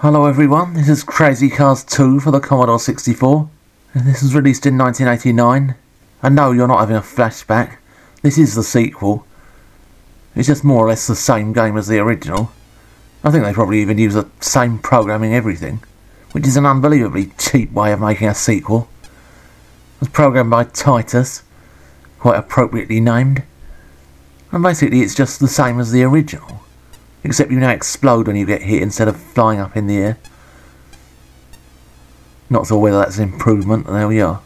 Hello everyone, this is Crazy Cars 2 for the Commodore 64. This was released in 1989. And no, you're not having a flashback. This is the sequel. It's just more or less the same game as the original. I think they probably even use the same programming everything, which is an unbelievably cheap way of making a sequel. It was programmed by Titus, quite appropriately named. And basically it's just the same as the original. Except you now explode when you get hit instead of flying up in the air. Not sure whether that's an improvement, but there we are.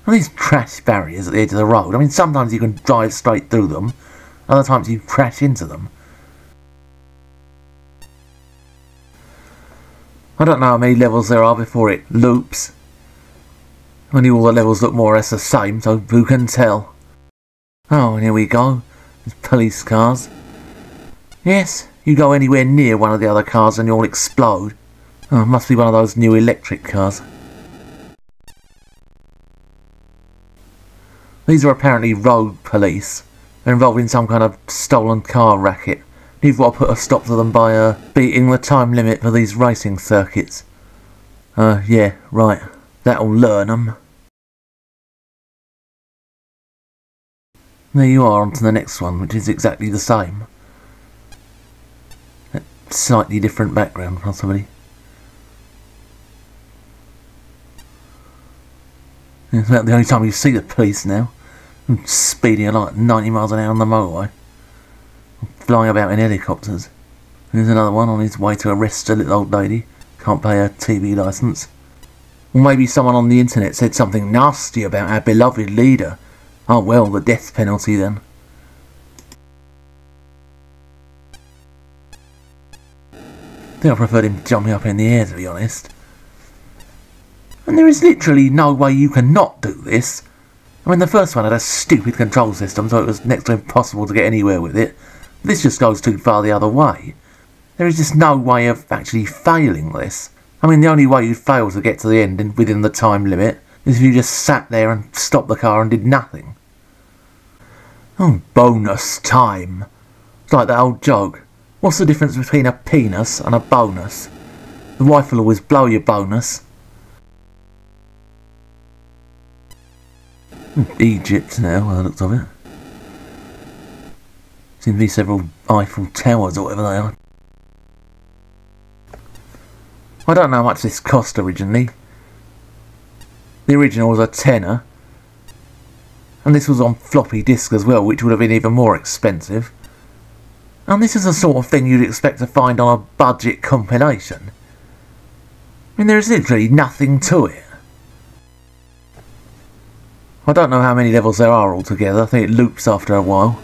And these trash barriers at the edge of the road, I mean sometimes you can drive straight through them, other times you crash into them. I don't know how many levels there are before it loops. Only all the levels look more or less the same, so who can tell? Oh, and here we go. There's police cars. Yes, you go anywhere near one of the other cars and you'll explode. Oh, it must be one of those new electric cars. These are apparently road police. They're involved in some kind of stolen car racket. You've got to put a stop to them by beating the time limit for these racing circuits. Yeah, right. That'll learn them. There you are, on to the next one, which is exactly the same. Slightly different background, possibly. It's about the only time you see the police now. Speeding at like 90 miles an hour on the motorway. Flying about in helicopters. There's another one on his way to arrest a little old lady. Can't pay her TV licence. Or maybe someone on the internet said something nasty about our beloved leader. Oh well, the death penalty then. I think I preferred him jumping up in the air, to be honest. And there is literally no way you can not do this. I mean, the first one had a stupid control system, so it was next to impossible to get anywhere with it. This just goes too far the other way. There is just no way of actually failing this. I mean, the only way you'd fail to get to the end within the time limit is if you just sat there and stopped the car and did nothing. Oh, bonus time. It's like that old joke. What's the difference between a penis and a bonus? The wife will always blow your bonus. Egypt now, by the looks of it. Seem to be several Eiffel Towers or whatever they are. I don't know how much this cost originally. The original was a tenner. And this was on floppy disk as well, which would have been even more expensive. And this is the sort of thing you'd expect to find on a budget compilation. I mean, there is literally nothing to it. I don't know how many levels there are altogether. I think it loops after a while.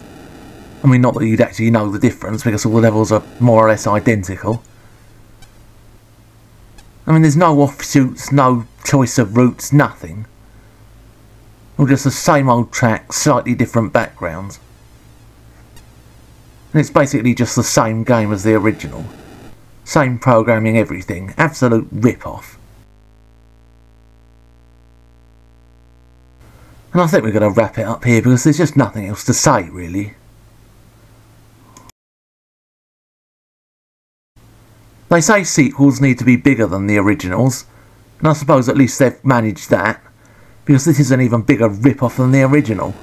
I mean, not that you'd actually know the difference, because all the levels are more or less identical. I mean, there's no offshoots, no choice of routes, nothing. All just the same old track, slightly different backgrounds. And it's basically just the same game as the original. Same programming, everything. Absolute rip-off. And I think we're going to wrap it up here because there's just nothing else to say, really. They say sequels need to be bigger than the originals, and I suppose at least they've managed that, because this is an even bigger rip-off than the original.